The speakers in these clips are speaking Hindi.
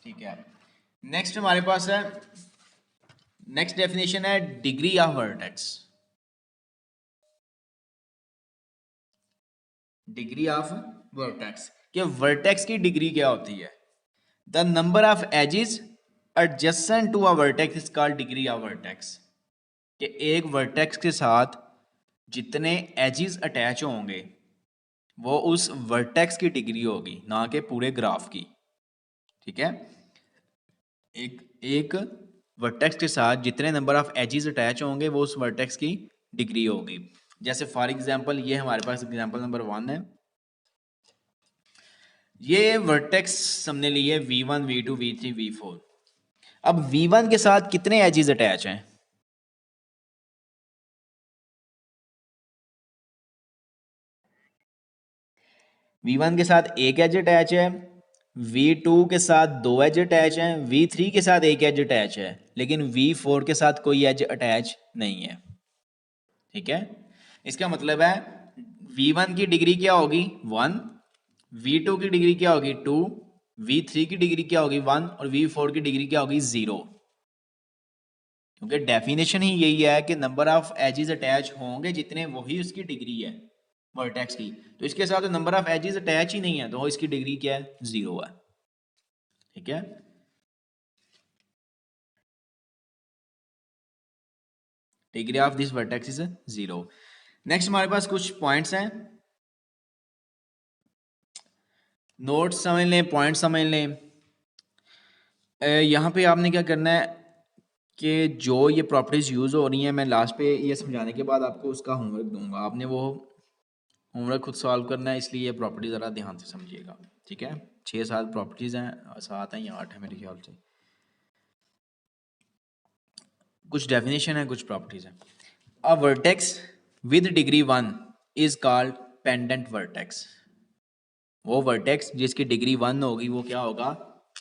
ठीक है। नेक्स्ट हमारे पास है, नेक्स्ट डेफिनेशन है degree of vertex. Degree of vertex, कि वर्टेक्स की डिग्री क्या होती है। The number of edges adjacent to a vertex is called degree of vertex, कि एक वर्टेक्स के साथ जितने एजेस अटैच होंगे वो उस वर्टेक्स की डिग्री होगी, ना कि पूरे ग्राफ की। ठीक है, एक एक वर्टेक्स के साथ जितने नंबर ऑफ एजेस अटैच होंगे वो उस वर्टेक्स की डिग्री होगी। जैसे फॉर एग्जांपल ये हमारे पास एग्जांपल नंबर 1 है। ये वर्टेक्स हमने लिए v1 v2 v3 v4। अब v1 के साथ कितने एजेस अटैच हैं? v1 के साथ एक एज अटैच है, v2 के साथ दो एज अटैच हैं, v3 के साथ एक एज अटैच है, लेकिन v4 के साथ कोई एज अटैच नहीं है। ठीक है, इसका मतलब है v1 की डिग्री क्या होगी 1, v2 की डिग्री क्या होगी 2, v3 की डिग्री क्या होगी 1 और v4 की डिग्री क्या होगी 0। क्योंकि डेफिनेशन ही यही है कि नंबर ऑफ एजेस अटैच होंगे जितने, वही उसकी डिग्री है वर्टेक्स की। तो इसके साथ तो नंबर ऑफ एजेस अटैच ही नहीं है, तो इसकी डिग्री क्या है 0 है। ठीक है, degree of this vertex is 0। Next हमारे पास कुछ पॉइंट्स हैं, नोट्स समझ लें, पॉइंट समझ लें। यहाँ पे आपने क्या करना है कि जो ये प्रॉपर्टीज यूज़ हो रही हैं, मैं लास्ट पे ये समझाने के बाद आपको उसका होमवर्क दूंगा, आपने वो होमवर्क खुद सॉल्व करना है, इसलिए ये प्रॉपर्टी ज़रा ध्यान से समझिएगा। ठीक है, 6-7 प्रॉपर्टीज़ हैं, 7 हैं या 8 है मेरे ख्याल से। कुछ डेफिनेशन है, कुछ प्रॉपर्टीज़ हैं। अ vertex with degree 1 is called pendant vertex. वो वर्टेक्स जिसकी डिग्री 1 होगी वो क्या होगा,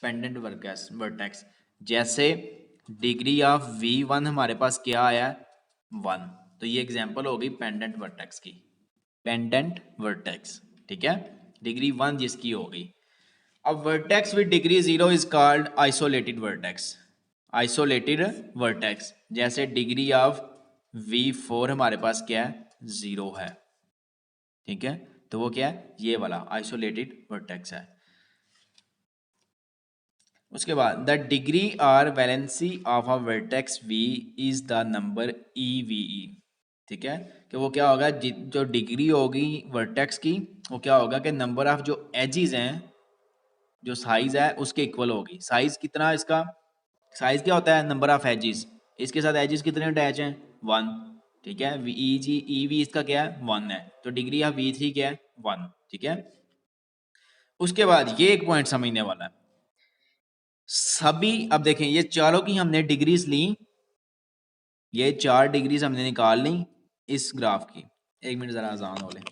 पेंडेंट वर्टेक्स। जैसे डिग्री ऑफ v1 हमारे पास क्या आया 1, तो ये एग्जांपल होगी पेंडेंट वर्टेक्स की, पेंडेंट वर्टेक्स। ठीक है, डिग्री 1 जिसकी होगी। अब vertex with degree 0 is called isolated vertex. Isolated vertex, जैसे डिग्री ऑफ v4 हमारे पास क्या है 0 है। ठीक है, तो वो क्या है, ये वाला आइसोलेटेड वर्टेक्स है। उसके बाद the degree or valency of a vertex v is the number EVE। ठीक है, कि वो क्या होगा, जो डिग्री होगी वर्टेक्स की वो क्या होगा कि नंबर ऑफ जो एजेस हैं, जो साइज है उसके इक्वल होगी। साइज कितना इसका, साइज क्या होता है नंबर ऑफ एजेस, इसके साथ एजेस कितने अटैच हैं 1। ठीक है, EV इसका क्या है 1 है, तो डिग्री ऑफ v3 क्या है 1। ठीक है, उसके बाद ये एक पॉइंट समझने वाला है, सभी अब देखें ये चारों की हमने डिग्रीज ली, ये 4 डिग्रीज हमने निकाल ली इस ग्राफ की। एक मिनट जरा आजान हो ले।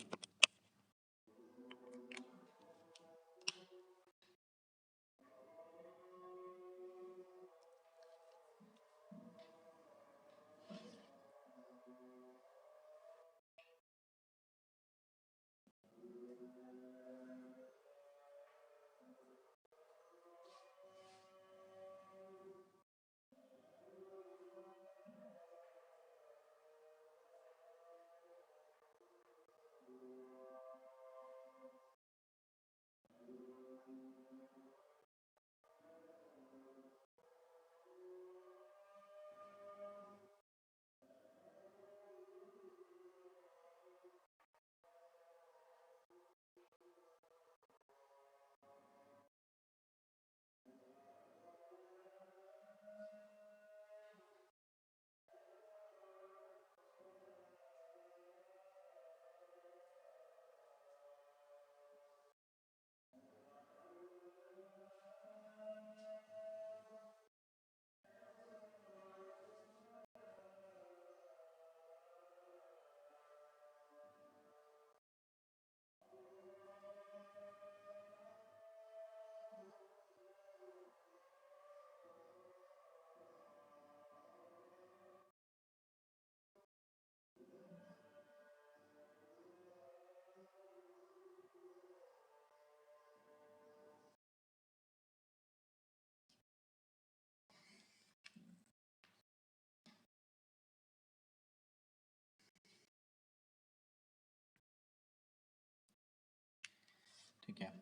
ठीक है,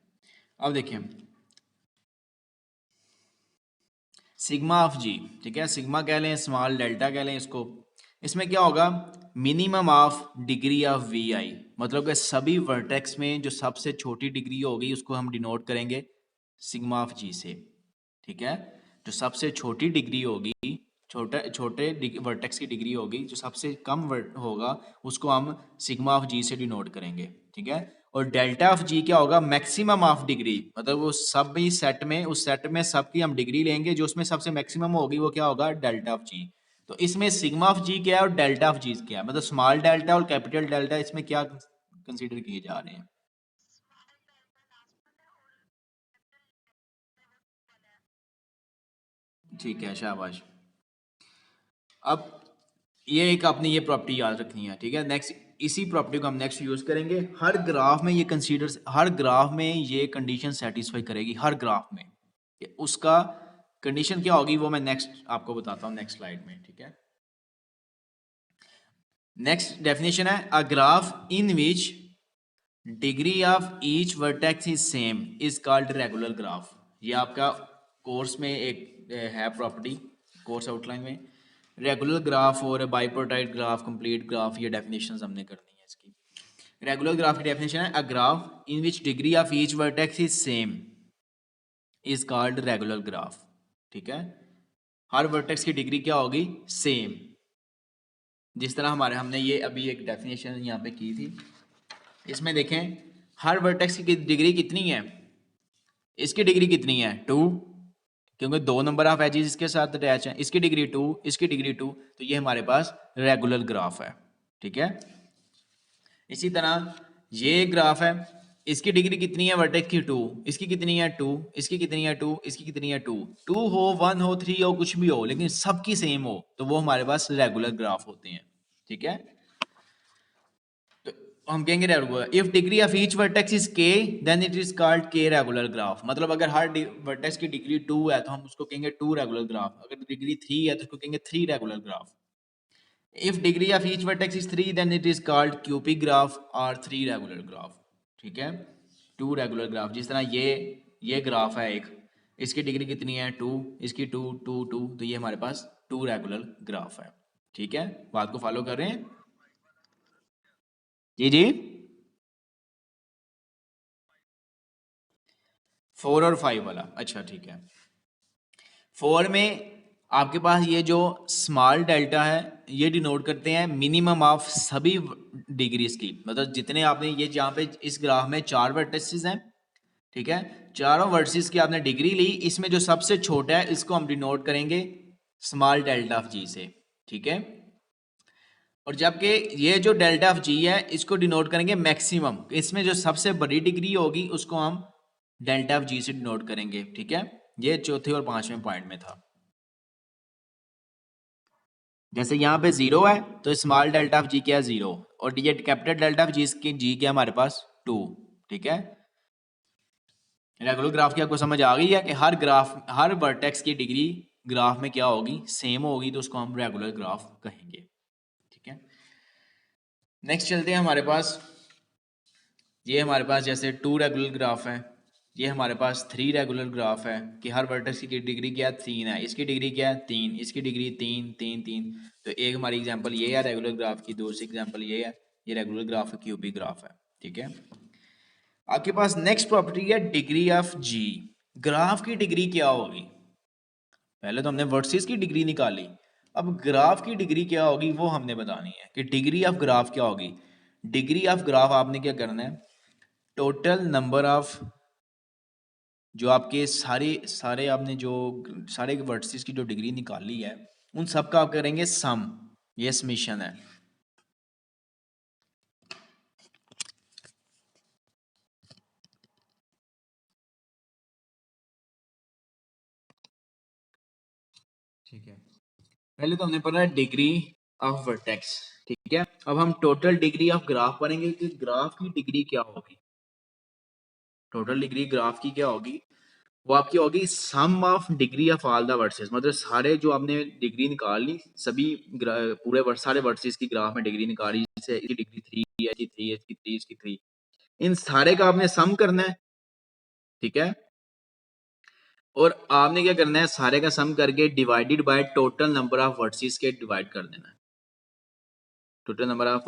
अब देखिए सिग्मा ऑफ जी, ठीक है, सिग्मा कह लें, स्मॉल डेल्टा कह लें इसको। इसमें क्या होगा, minimum of degree of v i, मतलब कि सभी वर्टेक्स में जो सबसे छोटी डिग्री होगी उसको हम डिनोट करेंगे सिग्मा ऑफ जी से, ठीक है। जो सबसे छोटी डिग्री होगी, छोटे छोटे वर्टेक्स की डिग्री होगी, जो सबसे कम होगा उसको हम सिग्मा ऑफ जी से डिनोट करेंगे, ठीक है। और डेल्टा ऑफ जी क्या होगा, मैक्सिमम ऑफ डिग्री, मतलब वो सब भी सेट में, उस सेट में सबकी हम डिग्री लेंगे, जो उसमें सबसे मैक्सिमम होगी वो क्या होगा, डेल्टा ऑफ जी। तो इसमें सिग्मा ऑफ जी क्या है और डेल्टा ऑफ जी क्या है, मतलब स्मॉल डेल्टा और कैपिटल डेल्टा इसमें क्या कंसीडर किए जा रहे हैं। ठीक है, शाबाश। अब ये एक आपने ये प्रॉपर्टी याद रखनी है, ठीक है। नेक्स्ट इसी प्रॉपर्टी को हम नेक्स्ट यूज करेंगे हर ग्राफ में, ये कंसीडर, हर ग्राफ में ये कंडीशन सेटिस्फाई करेगी, हर ग्राफ में। उसका कंडीशन क्या होगी वो मैं नेक्स्ट आपको बताता हूँ नेक्स्ट स्लाइड में, ठीक है। नेक्स्ट डेफिनेशन है a graph in which degree of each vertex is same is called regular graph. ये आपका कोर्स में एक है प्रॉपर्टी, कोर्स आउटलाइन में। रेगुलर ग्राफ और बाइपोटाइट ग्राफ, कंप्लीट ग्राफ, ये डेफिनेशंस हमने करनी है इसकी। रेगुलर ग्राफ की डेफिनेशन है a graph in which degree of each vertex is same is called regular graph, ठीक है। हर वर्टेक्स की डिग्री क्या होगी, सेम। जिस तरह हमने ये अभी एक डेफिनेशन यहाँ पे की थी, इसमें देखें हर वर्टेक्स की डिग्री कितनी है, इसकी डिग्री कितनी है 2, क्योंकि 2 नंबर ऑफ एजेस इसके साथ अटैच हैं, इसकी डिग्री 2, इसकी डिग्री 2, तो ये हमारे पास रेगुलर ग्राफ है, ठीक है। इसी तरह ये ग्राफ है, इसकी डिग्री कितनी है वर्टेक्स की 2, इसकी कितनी है 2, इसकी कितनी है 2, इसकी कितनी है 2, 2 हो 1 हो 3 हो कुछ भी हो, लेकिन सबकी सेम हो तो वो हमारे पास रेगुलर ग्राफ होते हैं, ठीक है। तो हम कहेंगे regular if degree of each vertex is के देन इट इज कॉल्ड के रेगुलर ग्राफ, मतलब अगर हर वर्टेक्स की डिग्री 2 है तो हम उसको कहेंगे 2 रेगुलर ग्राफ, अगर डिग्री 3 है तो उसको कहेंगे 3 regular graph. If degree of each vertex is 3 then it is called cubic graph और 3 रेगुलर ग्राफ, ठीक है। 2 रेगुलर ग्राफ, जिस तरह ये ग्राफ है एक, इसकी डिग्री कितनी है 2, इसकी 2 2 2, तो ये हमारे पास 2 रेगुलर ग्राफ है, ठीक है। बात को फॉलो कर रहे हैं, जी जी। 4 और 5 वाला, अच्छा ठीक है। 4 में आपके पास ये जो स्मॉल डेल्टा है ये डिनोट करते हैं मिनिमम ऑफ सभी डिग्रीज की, मतलब जितने आपने ये जहाँ पे इस ग्राफ में 4 वर्टिसेस हैं, ठीक है, चारों वर्टिसेस की आपने डिग्री ली, इसमें जो सबसे छोटा है इसको हम डिनोट करेंगे स्मॉल डेल्टा ऑफ जी से, ठीक है। और जबकि ये जो डेल्टा ऑफ जी है इसको डिनोट करेंगे मैक्सिमम, इसमें जो सबसे बड़ी डिग्री होगी उसको हम डेल्टा ऑफ जी से डिनोट करेंगे, ठीक है। ये चौथे और पांचवें पॉइंट में था। जैसे यहाँ पे 0 है तो स्मॉल डेल्टा ऑफ जी क्या है 0, और ये कैपिटल डेल्टा ऑफ जी की जी क्या हमारे पास 2, ठीक है। रेगुलर ग्राफ की आपको समझ आ गई है कि हर ग्राफ, हर वर्टेक्स की डिग्री ग्राफ में क्या होगी, सेम होगी, तो उसको हम रेगुलर ग्राफ कहेंगे, ठीक है। नेक्स्ट चलते हैं हमारे पास, ये हमारे पास जैसे 2 रेगुलर ग्राफ है, ये हमारे पास 3 रेगुलर ग्राफ है कि हर वर्टेक्स की डिग्री क्या है 3 है, इसकी डिग्री क्या है 3, इसकी डिग्री 3 3 3। तो एक हमारी एग्जांपल ये है रेगुलर ग्राफ की, दूसरी एग्जांपल ये है, ये रेगुलर ग्राफ है, क्यूबिक ग्राफ है, ठीक है। आपके पास नेक्स्ट प्रॉपर्टी है डिग्री ऑफ जी। ग्राफ की डिग्री क्या होगी, पहले तो हमने वर्सेस की डिग्री निकाली, अब ग्राफ की डिग्री क्या होगी वो हमने बतानी है कि डिग्री ऑफ ग्राफ क्या होगी। डिग्री ऑफ ग्राफ आपने क्या करना है, टोटल नंबर ऑफ जो आपके सारे सारे आपने जो सारे वर्टिसेस की जो डिग्री निकाली है उन सब का आप करेंगे सम, ये समेशन है, ठीक है। पहले तो हमने पढ़ा है डिग्री ऑफ वर्टेक्स, ठीक है। अब हम टोटल डिग्री ऑफ ग्राफ पढ़ेंगे कि ग्राफ की डिग्री क्या होगी। टोटल डिग्री ग्राफ की क्या होगी, वो आपकी होगी sum of degree of all the vertices, मतलब सारे जो आपने डिग्री निकाल ली सभी पूरे सारे वर्सेस की ग्राफ में डिग्री निकाली, जैसे इसकी डिग्री 3 है, इसकी 3 है, इसकी 3, इसकी 3, इन सारे का आपने सम करना है, ठीक है। और आपने क्या करना है, सारे का सम करके divided by total number of versus के डिवाइड कर देना है। टोटल नंबर ऑफ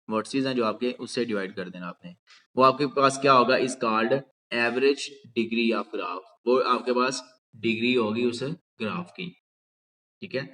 वर्सेस हैं जो आपके, उससे डिवाइड कर देना आपने। वो आपके पास क्या होगा, is called average degree of graph. वो आपके पास डिग्री होगी उस ग्राफ की। ठीक है,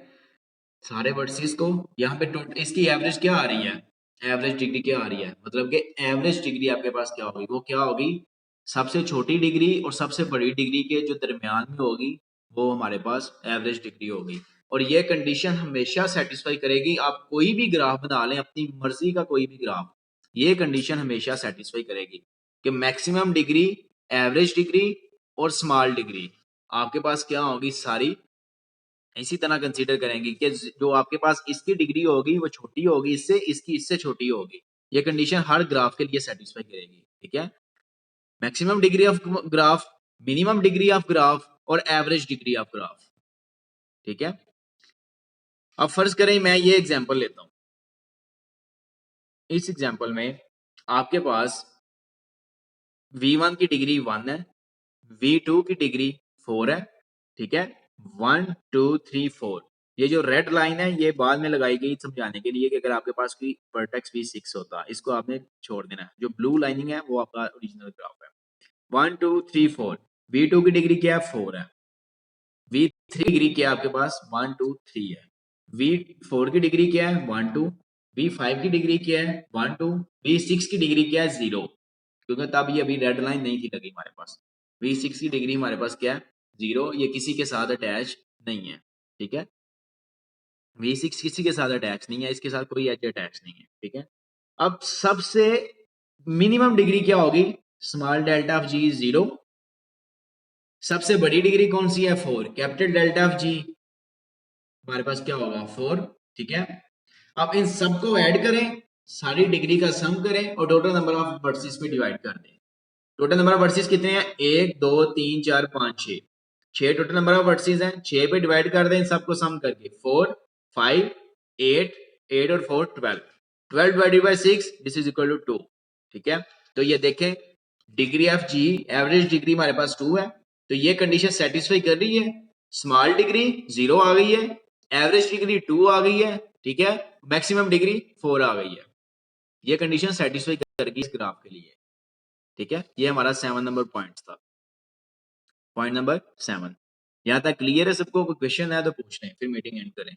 सारे वर्सेस को यहाँ पे टोटल, इसकी एवरेज क्या आ रही है, एवरेज डिग्री क्या आ रही है, मतलब कि एवरेज डिग्री आपके पास क्या होगी, वो क्या होगी, सबसे छोटी डिग्री और सबसे बड़ी डिग्री के जो दरमियान में होगी वो हमारे पास एवरेज डिग्री होगी। और ये कंडीशन हमेशा सेटिस्फाई करेगी, आप कोई भी ग्राफ बना लें, अपनी मर्जी का कोई भी ग्राफ, ये कंडीशन हमेशा सेटिस्फाई करेगी कि मैक्सिमम डिग्री, एवरेज डिग्री और स्मॉल डिग्री आपके पास क्या होगी, सारी इसी तरह कंसीडर करेंगे कि जो आपके पास इसकी डिग्री होगी वो छोटी होगी इससे, इसकी इससे छोटी होगी। ये कंडीशन हर ग्राफ के लिए सेटिस्फाई करेगी। ठीक है, maximum degree of graph, minimum degree of graph और एवरेज डिग्री ऑफ ग्राफ। ठीक है, अब फर्ज करें मैं ये एग्जांपल लेता हूं। इस एग्जांपल में आपके पास V1 की डिग्री 1 है, V2 की डिग्री 4 है। ठीक है, 1 2 3 4। ये जो रेड लाइन है ये बाद में लगाई गई समझाने के लिए कि अगर आपके पास कोई वर्टेक्स V6 होता, इसको आपने छोड़ देना है। जो ब्लू लाइनिंग है वो आपका ओरिजिनल ग्राफ है। 1 2 3 4। V2 की डिग्री क्या है, 4 है। V3 डिग्री क्या है आपके पास, 1 2 3 है। V4 की डिग्री क्या है, 1 2। V5 की डिग्री क्या है, 1 2। V6 की डिग्री क्या है, 0, क्योंकि तब ये अभी रेड लाइन नहीं थी लगी हमारे पास। V6 की डिग्री हमारे पास क्या है, 0, ये किसी के साथ अटैच नहीं है। ठीक है, V6 किसी के साथ अटैच नहीं है, इसके साथ कोई एज अटैच नहीं है। ठीक है, अब सबसे मिनिमम डिग्री क्या होगी, स्मॉल डेल्टा ऑफ जी 0। सबसे बड़ी डिग्री कौन सी है, 4। कैपिटल डेल्टा ऑफ जी हमारे पास क्या होगा, 4। ठीक है, अब इन सबको ऐड करें, सारी डिग्री का सम करें और टोटल नंबर ऑफ वर्सेस में डिवाइड कर दें। टोटल नंबर ऑफ वर्सेस कितने हैं, 1 2 3 4 5 6। 6 टोटल नंबर ऑफ वर्सेस हैं, 6 पे डिवाइड कर दें इन सबको सम करके, 4 5 8 8 और 4 12। 12 divided by 6 this is equal to 2। ठीक है, तो ये देखें degree of G, average degree हमारे पास 2 है, तो ये कंडीशन सेटिस्फाई कर रही है। स्मॉल डिग्री 0 आ गई है, एवरेज डिग्री 2 आ गई है। ठीक है, मैक्सिमम डिग्री 4 आ गई है। ये कंडीशन सेटिस्फाई करेगी इस ग्राफ के लिए। ठीक है, ये हमारा 7 नंबर पॉइंट था, पॉइंट नंबर 7। यहाँ तक क्लियर है सबको, कोई क्वेश्चन है तो पूछ लें, फिर मीटिंग एंड करें।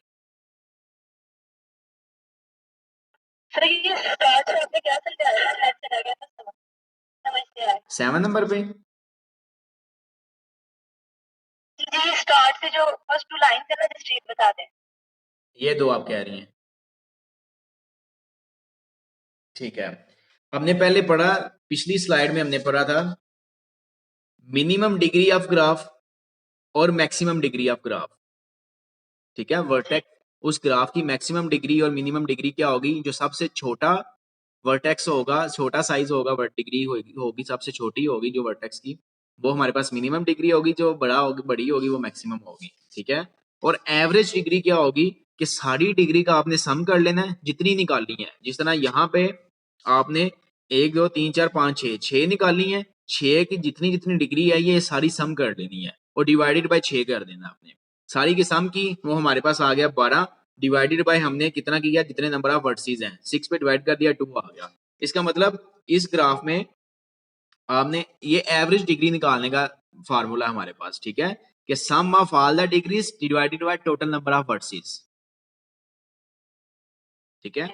सर ये स्टार्ट से आपने क्या समझाया, स्टार्ट चला गया था, समझ नहीं आया 7 नंबर पे जी, स्टार्ट से जो फर्स्ट 2 लाइन है ना, स्ट्रीट बता दें। ये दो आप कह रही हैं, ठीक है। हमने पहले पढ़ा, पिछली स्लाइड में हमने पढ़ा था मिनिमम डिग्री ऑफ ग्राफ और मैक्सिमम डिग्री ऑफ ग्राफ। ठीक है, वर्टेक्स, उस ग्राफ की मैक्सिमम डिग्री और मिनिमम डिग्री क्या होगी, जो सबसे छोटा वर्टेक्स होगा, छोटा साइज होगा, डिग्री होगी सबसे छोटी होगी जो वर्टेक्स की, वो हमारे पास मिनिमम डिग्री होगी, जो बड़ा होगी, बड़ी होगी, वो मैक्सिमम होगी। ठीक है, और एवरेज डिग्री क्या होगी कि सारी डिग्री का आपने सम कर लेना है, जितनी निकालनी है। जिस तरह यहाँ पे आपने 1 2 3 4 5 6 निकालनी है, 6 की जितनी जितनी डिग्री है ये सारी सम कर लेनी है और डिवाइडेड बाय 6 कर देना आपने। सारी की सम की, वो हमारे पास आ गया 12, डिवाइडेड बाय हमने कितना किया, जितने नंबर ऑफ वर्सेस हैं, 6 पे डिवाइड कर दिया, 2 आ गया। इसका मतलब इस ग्राफ में आपने ये एवरेज डिग्री निकालने का फार्मूला हमारे पास। ठीक है, कि sum of all the degrees divided by total number of vertices. ठीक है,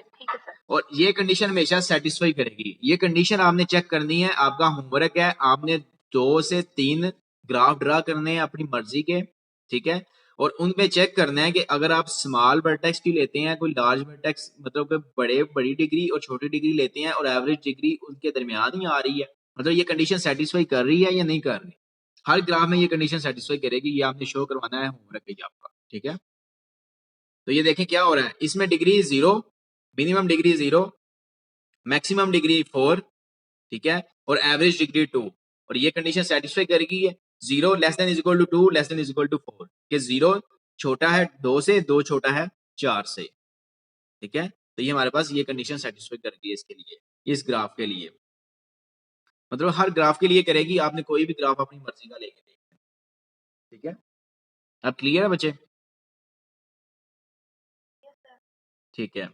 और ये कंडीशन हमेशा सेटिस्फाई करेगी। ये कंडीशन आपने चेक करनी है, आपका होमवर्क है, आपने 2 से 3 ग्राफ ड्रा करने हैं अपनी मर्जी के। ठीक है, और उनपे चेक करना है कि अगर आप स्मॉल वर्टेक्स की लेते हैं, कोई लार्ज वर्टेक्स मतलब कि बड़ी डिग्री और छोटी डिग्री लेते हैं और एवरेज डिग्री उनके दरमियान ही आ रही है, मतलब ये कंडीशन सेटिस्फाई कर रही है या नहीं कर रही। हर ग्राफ में ये कंडीशन सेटिस्फाई करेगी, ये आपने शो करवाना है, होमवर्क है ये आपका। ठीक है, तो ये देखें क्या हो रहा है, इसमें degree 0, minimum degree 0, maximum degree 4। ठीक है, और एवरेज डिग्री 2, और ये कंडीशन सेटिस्फाई करेगी ये 0 less than is equal to 2 less than is equal to 4, कि 0 छोटा है 2 से, 2 छोटा है 4 से। ठीक है, तो ये हमारे पास ये कंडीशन सेटिस्फाई करेगी इसके लिए, इस ग्राफ के लिए। मतलब हर ग्राफ के लिए करेगी, आपने कोई भी ग्राफ अपनी मर्जी का लेके देखना है, ठीक है। अब क्लियर है बच्चे? ठीक है,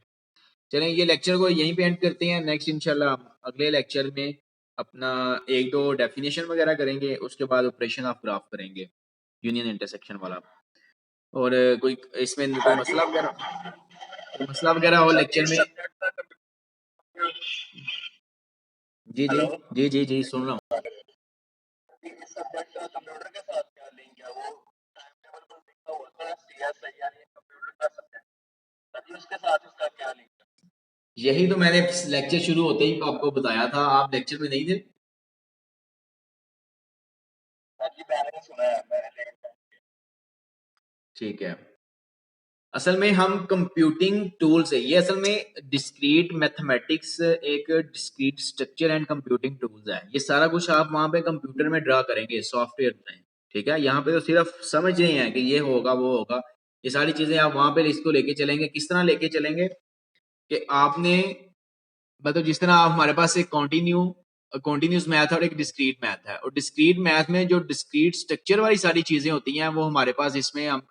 चलें ये लेक्चर को यहीं पे एंड करते हैं। नेक्स्ट इंशाल्लाह हम अगले लेक्चर में अपना एक दो डेफिनेशन वगैरह करेंगे, उसके बाद ऑपरेशन ऑफ ग्राफ करेंगे, यूनियन इंटरसेक्शन वाला। और कोई इसमें कोई मसला वगैरह हो लेक्चर में? जी जी जी जी जी सुन रहा हूँ। यही तो मैंने लेक्चर शुरू होते ही आपको बताया था, आप लेक्चर में नहीं थे। ठीक है, असल में हम कंप्यूटिंग टूल्स है ये, असल में डिस्क्रीट मैथमेटिक्स एक discrete structure and computing tools है, ये सारा कुछ आप वहां पे कंप्यूटर में ड्रा करेंगे सॉफ्टवेयर में, ठीक है। यहाँ पे तो सिर्फ समझ रहे हैं कि ये होगा वो होगा, ये सारी चीजें आप वहां पे इसको लेके चलेंगे। किस तरह लेके चलेंगे कि आपने मतलब जिस तरह आप हमारे पास एक कॉन्टिन्यूस मैथ और एक डिस्क्रीट मैथ है, और डिस्क्रीट मैथ में जो डिस्क्रीट स्ट्रक्चर वाली सारी चीजें होती हैं वो हमारे पास इसमें हम